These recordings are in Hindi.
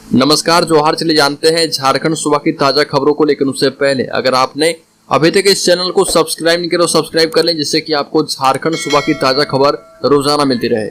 नमस्कार, जोहार। चले जानते हैं झारखंड सुबह की ताजा खबरों को, लेकिन उससे पहले अगर आपने अभी तक इस चैनल को सब्सक्राइब नहीं किया तो सब्सक्राइब कर लें, जिससे कि आपको झारखंड सुबह की ताजा खबर रोजाना मिलती रहे।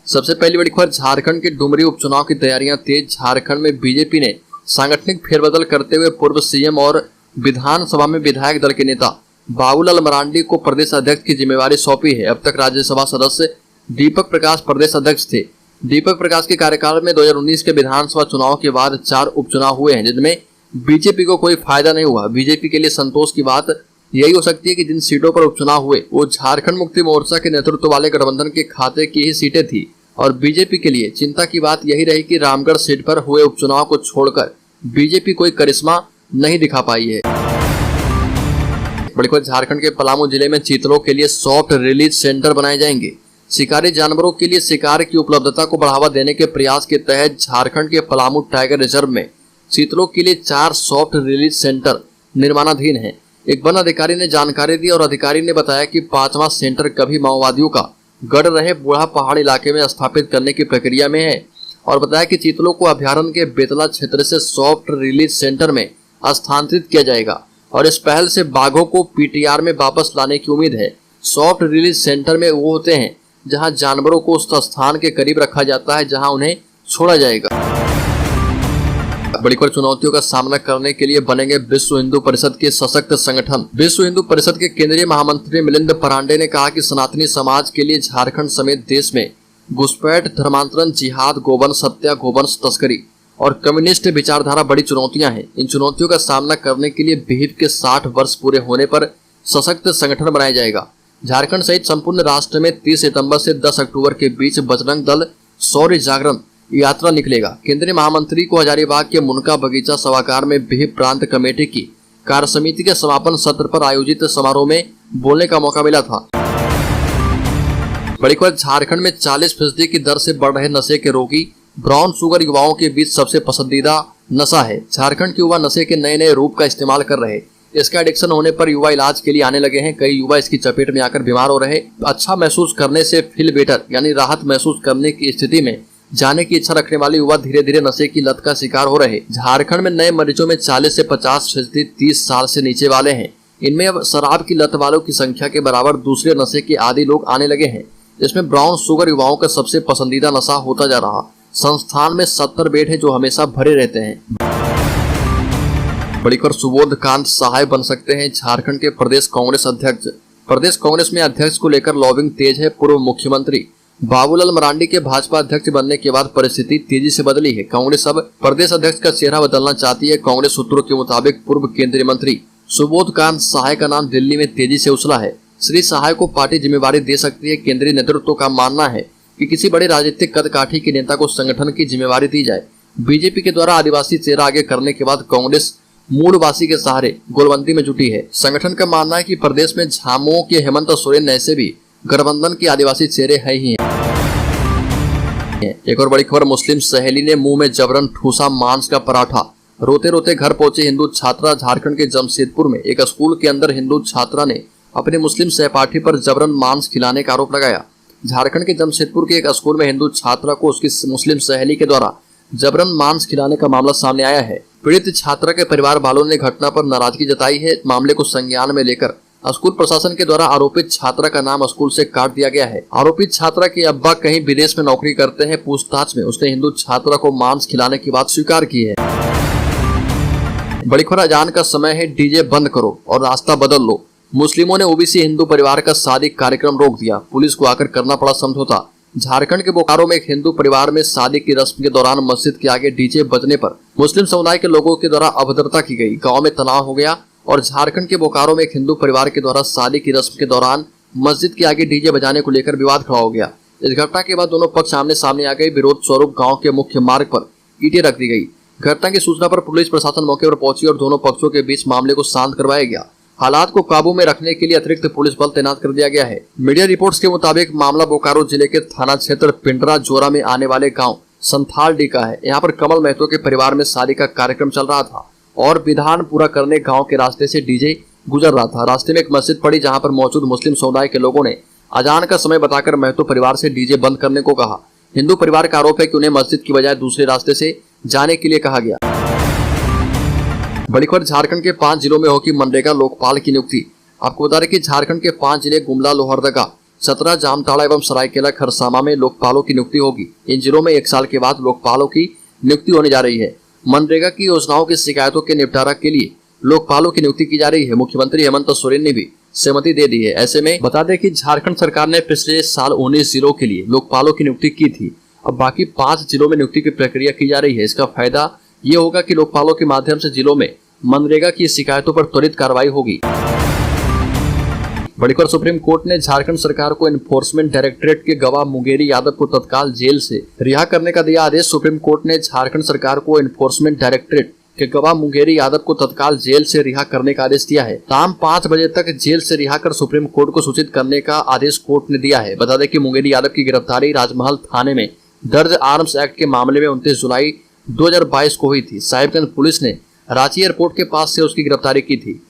सबसे पहली बड़ी खबर, झारखंड के डुमरी उपचुनाव की तैयारियां तेज। झारखंड में बीजेपी ने सांगठनिक फेरबदल करते हुए पूर्व सीएम और विधानसभा में विधायक दल के नेता बाबूलाल मरांडी को प्रदेश अध्यक्ष की जिम्मेवारी सौंपी है। अब तक राज्यसभा सदस्य दीपक प्रकाश प्रदेश अध्यक्ष थे। दीपक प्रकाश के कार्यकाल में 2019 के विधानसभा चुनाव के बाद 4 उपचुनाव हुए हैं, जिनमें बीजेपी को कोई फायदा नहीं हुआ। बीजेपी के लिए संतोष की बात यही हो सकती है कि जिन सीटों पर उपचुनाव हुए वो झारखंड मुक्ति मोर्चा के नेतृत्व वाले गठबंधन के खाते की ही सीटें थी, और बीजेपी के लिए चिंता की बात यही रही कि रामगढ़ सीट पर हुए उपचुनाव को छोड़कर बीजेपी कोई करिश्मा नहीं दिखा पाई है। बड़ी खबर, झारखंड के पलामू जिले में चीतलों के लिए सॉफ्ट रिलीज सेंटर बनाए जाएंगे। शिकारी जानवरों के लिए शिकार की उपलब्धता को बढ़ावा देने के प्रयास के तहत झारखंड के पलामू टाइगर रिजर्व में चीतलों के लिए 4 सॉफ्ट रिलीज सेंटर निर्माणाधीन है। एक वन अधिकारी ने जानकारी दी और अधिकारी ने बताया कि 5वां सेंटर कभी माओवादियों का गढ़ रहे बूढ़ा पहाड़ इलाके में स्थापित करने की प्रक्रिया में है, और बताया कि चीतलों को अभ्यारण्य के बेतला क्षेत्र से सॉफ्ट रिलीज सेंटर में स्थानांतरित किया जाएगा, और इस पहल से बाघों को पीटीआर में वापस लाने की उम्मीद है। सॉफ्ट रिलीज सेंटर में वो होते हैं जहां जानवरों को उस स्थान के करीब रखा जाता है जहां उन्हें छोड़ा जाएगा। बड़ी खबर, चुनौतियों का सामना करने के लिए बनेंगे विश्व हिंदू परिषद के सशक्त संगठन। विश्व हिंदू परिषद के केंद्रीय महामंत्री मिलिंद पांडे ने कहा कि सनातनी समाज के लिए झारखंड समेत देश में घुसपैठ, धर्मांतरण, जिहाद, गोवंश हत्या, गोवंश तस्करी और कम्युनिस्ट विचारधारा बड़ी चुनौतियां हैं। इन चुनौतियों का सामना करने के लिए विहिप के 60 वर्ष पूरे होने पर सशक्त संगठन बनाया जाएगा। झारखंड सहित संपूर्ण राष्ट्र में 30 सितंबर से 10 अक्टूबर के बीच बजरंग दल शौर्य जागरण यात्रा निकलेगा। केंद्रीय महामंत्री को हजारीबाग के मुनका बगीचा सभागार में विहिप प्रांत कमेटी की कार्य समिति के समापन सत्र पर आयोजित समारोह में बोलने का मौका मिला था। बड़ी खबर, झारखंड में 40% की दर से बढ़ रहे नशे के रोगी ब्राउन शुगर युवाओं के बीच सबसे पसंदीदा नशा है। झारखंड के युवा नशे के नए नए रूप का इस्तेमाल कर रहे हैं। इसका एडिक्शन होने पर युवा इलाज के लिए आने लगे हैं। कई युवा इसकी चपेट में आकर बीमार हो रहे। अच्छा महसूस करने से फील बेटर यानी राहत महसूस करने की स्थिति में जाने की इच्छा रखने वाले युवा धीरे धीरे नशे की लत का शिकार हो रहे। झारखंड में नए मरीजों में 40 से 50% 30 साल से नीचे वाले हैं। इनमें अब शराब की लत वालों की संख्या के बराबर दूसरे नशे के आदी लोग आने लगे हैं। इसमें ब्राउन शुगर युवाओं का सबसे पसंदीदा नशा होता जा रहा। संस्थान में 70 बेड है जो हमेशा भरे रहते हैं। बड़ी खबर, सुबोध कांत सहाय बन सकते हैं झारखंड के प्रदेश कांग्रेस अध्यक्ष। प्रदेश कांग्रेस में अध्यक्ष को लेकर लॉबिंग तेज है। पूर्व मुख्यमंत्री बाबूलाल मरांडी के भाजपा अध्यक्ष बनने के बाद परिस्थिति तेजी से बदली है। कांग्रेस अब प्रदेश अध्यक्ष का चेहरा बदलना चाहती है। कांग्रेस सूत्रों के मुताबिक पूर्व केंद्रीय मंत्री सुबोध कांत सहाय का नाम दिल्ली में तेजी से उछला है। श्री सहाय को पार्टी जिम्मेवारी दे सकती है। केंद्रीय नेतृत्व का मानना है कि किसी बड़े राजनीतिक कदकाठी के नेता को संगठन की जिम्मेवारी दी जाए। बीजेपी के द्वारा आदिवासी चेहरा आगे करने के बाद कांग्रेस मूलवासी के सहारे गोलबंदी में जुटी है। संगठन का मानना है कि प्रदेश में झामुमो के हेमंत सोरेन ऐसे भी गठबंधन के आदिवासी चेहरे है ही हैं। एक और बड़ी खबर, मुस्लिम सहेली ने मुंह में जबरन ठूसा मांस का पराठा। रोते रोते घर पहुंचे हिंदू छात्रा। झारखंड के जमशेदपुर में एक स्कूल के अंदर हिंदू छात्रा ने अपने मुस्लिम सहपाठी पर जबरन मांस खिलाने का आरोप लगाया। झारखंड के जमशेदपुर के एक स्कूल में हिंदू छात्रा को उसकी मुस्लिम सहेली के द्वारा जबरन मांस खिलाने का मामला सामने आया है। पीड़ित छात्रा के परिवार वालों ने घटना पर नाराजगी जताई है। मामले को संज्ञान में लेकर स्कूल प्रशासन के द्वारा आरोपित छात्रा का नाम स्कूल से काट दिया गया है। आरोपित छात्रा के अब्बा कहीं विदेश में नौकरी करते हैं। पूछताछ में उसने हिंदू छात्रा को मांस खिलाने की बात स्वीकार की है। बड़ी खबर, अजान का समय है, डीजे बंद करो और रास्ता बदल लो। मुस्लिमों ने ओबीसी हिंदू परिवार का शादी कार्यक्रम रोक दिया। पुलिस को आकर करना पड़ा समझौता। झारखंड के बोकारो में एक हिंदू परिवार में शादी की रस्म के दौरान मस्जिद के आगे डीजे बजने पर मुस्लिम समुदाय के लोगों के द्वारा अभद्रता की गई। गांव में तनाव हो गया और झारखंड के बोकारो में एक हिंदू परिवार के द्वारा शादी की रस्म के दौरान मस्जिद के आगे डीजे बजाने को लेकर विवाद खड़ा हो गया। इस घटना के बाद दोनों पक्ष आमने सामने आ गए। विरोध स्वरूप गाँव के मुख्य मार्ग पर ईंटें रख दी गई। घटना की सूचना पर पुलिस प्रशासन मौके पर पहुंची और दोनों पक्षों के बीच मामले को शांत करवाया गया। हालात को काबू में रखने के लिए अतिरिक्त पुलिस बल तैनात कर दिया गया है। मीडिया रिपोर्ट्स के मुताबिक मामला बोकारो जिले के थाना क्षेत्र पिंडरा जोरा में आने वाले गांव संथाल डी का है। यहाँ पर कमल महतो के परिवार में शादी का कार्यक्रम चल रहा था और विधान पूरा करने गांव के रास्ते से डीजे गुजर रहा था। रास्ते में एक मस्जिद पड़ी जहां पर मौजूद मुस्लिम समुदाय के लोगों ने अजान का समय बताकर महतो परिवार से डीजे बंद करने को कहा। हिंदू परिवार का आरोप है कि उन्हें मस्जिद की बजाय दूसरे रास्ते से जाने के लिए कहा गया। बड़ी खबर, झारखंड के 5 जिलों में होगी मनरेगा लोकपाल की नियुक्ति। आपको बता दें कि झारखंड के 5 जिले गुमला, लोहरदगा, चतरा, जामताड़ा एवं सरायकेला खरसामा में लोकपालों की नियुक्ति होगी। इन जिलों में 1 साल के बाद लोकपालों की नियुक्ति होने जा रही है। मनरेगा की योजनाओं की शिकायतों के निपटारा के लिए लोकपालों की नियुक्ति की जा रही है। मुख्यमंत्री हेमंत सोरेन ने भी सहमति दे दी है। ऐसे में बता दें कि झारखंड सरकार ने पिछले साल 19 जिलों के लिए लोकपालों की नियुक्ति की थी। अब बाकी 5 जिलों में नियुक्ति की प्रक्रिया की जा रही है। इसका फायदा ये होगा कि लोकपालों के माध्यम से जिलों में मनरेगा की शिकायतों पर त्वरित कार्रवाई होगी। बड़ी खबर, सुप्रीम कोर्ट ने झारखंड सरकार को एनफोर्समेंट डायरेक्टरेट के गवाह मुंगेरी यादव को तत्काल जेल से रिहा करने का दिया आदेश। सुप्रीम कोर्ट ने झारखंड सरकार को एनफोर्समेंट डायरेक्टरेट के गवाह मुंगेरी यादव को तत्काल जेल से रिहा करने का आदेश दिया है। शाम 5 बजे तक जेल से रिहा कर सुप्रीम कोर्ट को सूचित करने का आदेश कोर्ट ने दिया है। बता दें कि मुंगेरी यादव की गिरफ्तारी राजमहल थाने में दर्ज आर्म्स एक्ट के मामले में 29 जुलाई 2022 को हुई थी। साहिबगंज पुलिस ने रांची एयरपोर्ट के पास से उसकी गिरफ्तारी की थी।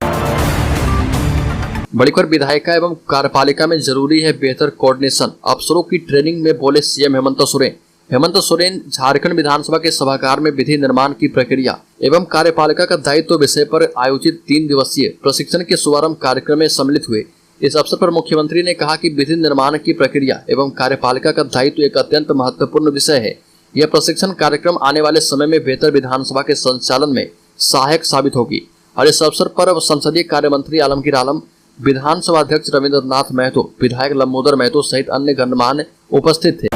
बड़ी खबर, विधायिका एवं कार्यपालिका में जरूरी है बेहतर कोऑर्डिनेशन, अफसरों की ट्रेनिंग में बोले सीएम हेमंत सोरेन। हेमंत सोरेन झारखंड विधानसभा के सभागार में विधि निर्माण की प्रक्रिया एवं कार्यपालिका का दायित्व विषय पर आयोजित 3 दिवसीय प्रशिक्षण के शुभारंभ कार्यक्रम में सम्मिलित हुए। इस अवसर पर मुख्यमंत्री ने कहा कि विधि निर्माण की प्रक्रिया एवं कार्यपालिका का दायित्व एक अत्यंत महत्वपूर्ण विषय है। यह प्रशिक्षण कार्यक्रम आने वाले समय में बेहतर विधानसभा के संचालन में सहायक साबित होगी। और इस अवसर पर संसदीय कार्य मंत्री आलमगीर आलम, विधानसभा अध्यक्ष रविंद्रनाथ महतो, विधायक लंबोदर महतो सहित अन्य गणमान्य उपस्थित थे।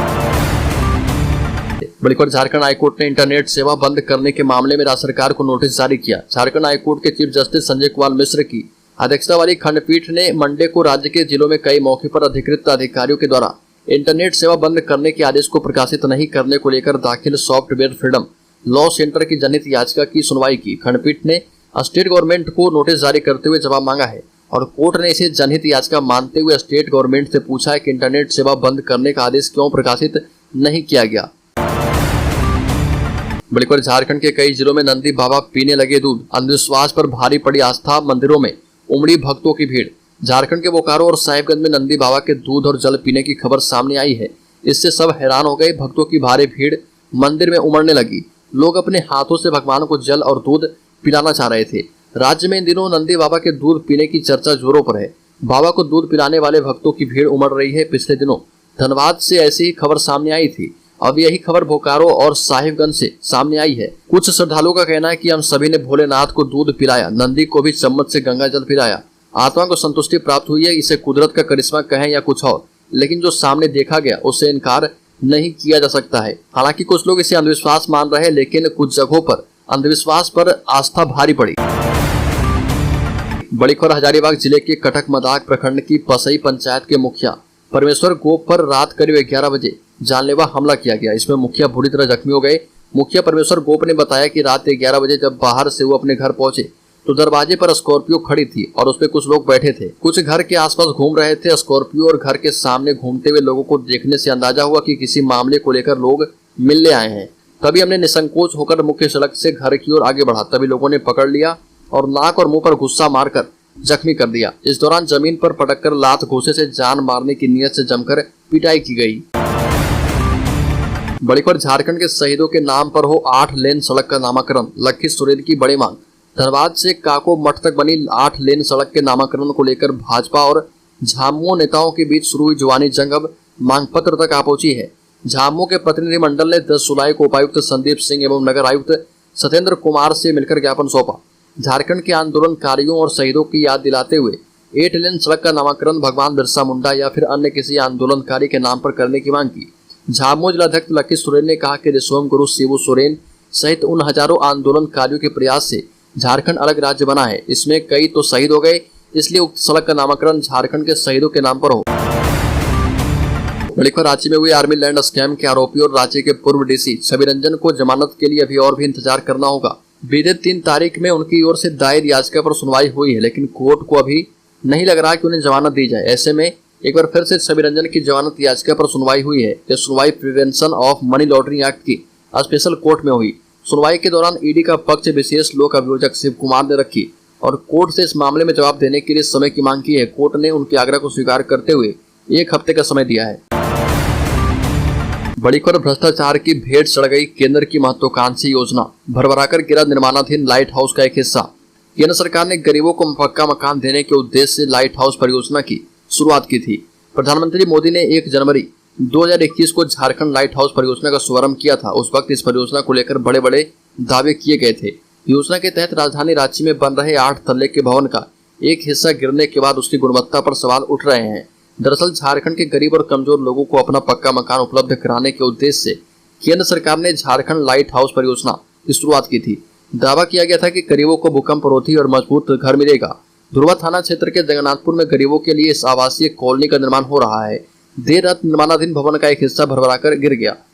बड़ी खबर, झारखंड हाईकोर्ट ने इंटरनेट सेवा बंद करने के मामले में राज्य सरकार को नोटिस जारी किया। झारखंड हाईकोर्ट के चीफ जस्टिस संजय कुमार मिश्र की अध्यक्षता वाली खंडपीठ ने मंडे को राज्य के जिलों में कई मौके पर अधिकृत अधिकारियों के द्वारा इंटरनेट सेवा बंद करने के आदेश को प्रकाशित नहीं करने को लेकर दाखिल सॉफ्टवेयर फ्रीडम लॉ सेंटर की जनहित याचिका की सुनवाई की। खंडपीठ ने स्टेट गवर्नमेंट को नोटिस जारी करते हुए जवाब मांगा है और कोर्ट ने इसे जनहित याचिका मानते हुए स्टेट गवर्नमेंट से पूछा है कि इंटरनेट सेवा बंद करने का आदेश क्यों प्रकाशित नहीं किया गया। बड़ी खबर, झारखंड के कई जिलों में नंदी बाबा पीने लगे दूध, अंधविश्वास पर भारी पड़ी आस्था, मंदिरों में उमड़ी भक्तों की भीड़। झारखंड के बोकारो और साहिबगंज में नंदी बाबा के दूध और जल पीने की खबर सामने आई है। इससे सब हैरान हो गए। भक्तों की भारी भीड़ मंदिर में उमड़ने लगी। लोग अपने हाथों से भगवान को जल और दूध पिलाना चाह रहे थे। राज्य में इन दिनों नंदी बाबा के दूध पीने की चर्चा जोरों पर है। बाबा को दूध पिलाने वाले भक्तों की भीड़ उमड़ रही है। पिछले दिनों धनबाद से ऐसी ही खबर सामने आई थी। अब यही खबर बोकारो और साहिबगंज से सामने आई है। कुछ श्रद्धालुओं का कहना है कि हम सभी ने भोलेनाथ को दूध पिलाया, नंदी को भी चम्मच से गंगा जल पिलाया, आत्मा को संतुष्टि प्राप्त हुई है। इसे कुदरत का करिश्मा कहें या कुछ और, लेकिन जो सामने देखा गया उससे इनकार नहीं किया जा सकता है। हालांकि कुछ लोग इसे अंधविश्वास मान रहे हैं, लेकिन कुछ जगहों पर अंधविश्वास पर आस्था भारी पड़ी। बड़ी खबर, हजारीबाग जिले के कटक मदाग प्रखंड की पसई पंचायत के मुखिया परमेश्वर गोप पर रात करीब 11 बजे जानलेवा हमला किया गया। इसमें मुखिया बुरी तरह जख्मी हो गए। मुखिया परमेश्वर गोप ने बताया कि रात 11 बजे जब बाहर से वो अपने घर पहुंचे तो दरवाजे पर स्कॉर्पियो खड़ी थी और उसपे कुछ लोग बैठे थे। कुछ घर के आसपास घूम रहे थे। स्कॉर्पियो और घर के सामने घूमते हुए लोगों को देखने से अंदाजा हुआ कि किसी मामले को लेकर लोग मिलने आए हैं। तभी हमने निसंकोच होकर मुख्य सड़क से घर की ओर आगे बढ़ा। तभी लोगों ने पकड़ लिया और नाक और मुंह पर गुस्सा मारकर जख्मी कर दिया। इस दौरान जमीन पर पटककर लात घूंसे से जान मारने की नीयत से जमकर पिटाई की गई। बड़ी खबर, झारखंड के शहीदों के नाम पर हो 8 लेन सड़क का नामकरण, लखी सुरेन की बड़ी मांग। धनबाद से काको मठ तक बनी 8 लेन सड़क के नामकरण को लेकर भाजपा और झामुमो नेताओं के बीच शुरू हुई जुबानी जंग अब मांग पत्र तक आ पहुंची है। झामुमो के प्रतिनिधिमंडल ने 10 जुलाई को उपायुक्त संदीप सिंह एवं नगर आयुक्त सत्येंद्र कुमार से मिलकर ज्ञापन सौंपा। झारखंड के आंदोलनकारियों और शहीदों की याद दिलाते हुए 8 लेन सड़क का नामकरण भगवान बिरसा मुंडा या फिर अन्य किसी आंदोलनकारी के नाम पर करने की मांग की। झामुमो जिलाध्यक्ष लकी सोरेन ने कहा कि रिश्वम गुरु शिबू सोरेन सहित उन हजारों आंदोलनकारियों के प्रयास से झारखंड अलग राज्य बना है। इसमें कई तो शहीद हो गए, इसलिए उक्त सड़क का नामकरण झारखंड के शहीदों के नाम पर हो। बड़ी खबर, रांची में हुई आर्मी लैंड स्कैम के आरोपी और राज्य के पूर्व डीसी छवि रंजन को जमानत के लिए अभी और भी इंतजार करना होगा। बीते 3 तारीख में उनकी ओर से दायर याचिका पर सुनवाई हुई है, लेकिन कोर्ट को अभी नहीं लग रहा कि उन्हें जमानत दी जाए। ऐसे में एक बार फिर से छवि रंजन की जमानत याचिका पर सुनवाई हुई है। यह सुनवाई prevention of money laundering act की स्पेशल कोर्ट में हुई। सुनवाई के दौरान ईडी का पक्ष विशेष लोक अभियोजक शिव कुमार ने रखी और कोर्ट से इस मामले में जवाब देने के लिए समय की मांग की है। कोर्ट ने उनके आग्रह को स्वीकार करते हुए 1 हफ्ते का समय दिया है। बड़ीकर भ्रष्टाचार की भेंट चढ़ गई केंद्र की महत्वाकांक्षी योजना, भरभराकर गिरा निर्माणाधीन लाइट हाउस का एक हिस्सा। केंद्र सरकार ने गरीबों को पक्का मकान देने के उद्देश्य से लाइट हाउस परियोजना की शुरुआत की थी। प्रधानमंत्री मोदी ने 1 जनवरी 2021 को झारखंड लाइट हाउस परियोजना का शुभारंभ किया था। उस वक्त इस परियोजना को लेकर बड़े बड़े दावे किए गए थे। योजना के तहत राजधानी रांची में बन रहे 8 तल्ले के भवन का एक हिस्सा गिरने के बाद उसकी गुणवत्ता पर सवाल उठ रहे हैं। दरअसल झारखंड के गरीब और कमजोर लोगों को अपना पक्का मकान उपलब्ध कराने के उद्देश्य से केंद्र सरकार ने झारखंड लाइट हाउस परियोजना की शुरुआत की थी। दावा किया गया था कि गरीबों को भूकंपरोधी और मजबूत घर मिलेगा। धुरवा थाना क्षेत्र के जगन्नाथपुर में गरीबों के लिए इस आवासीय कॉलोनी का निर्माण हो रहा है। देर रात निर्माणाधीन भवन का एक हिस्सा भरभराकर गिर गया।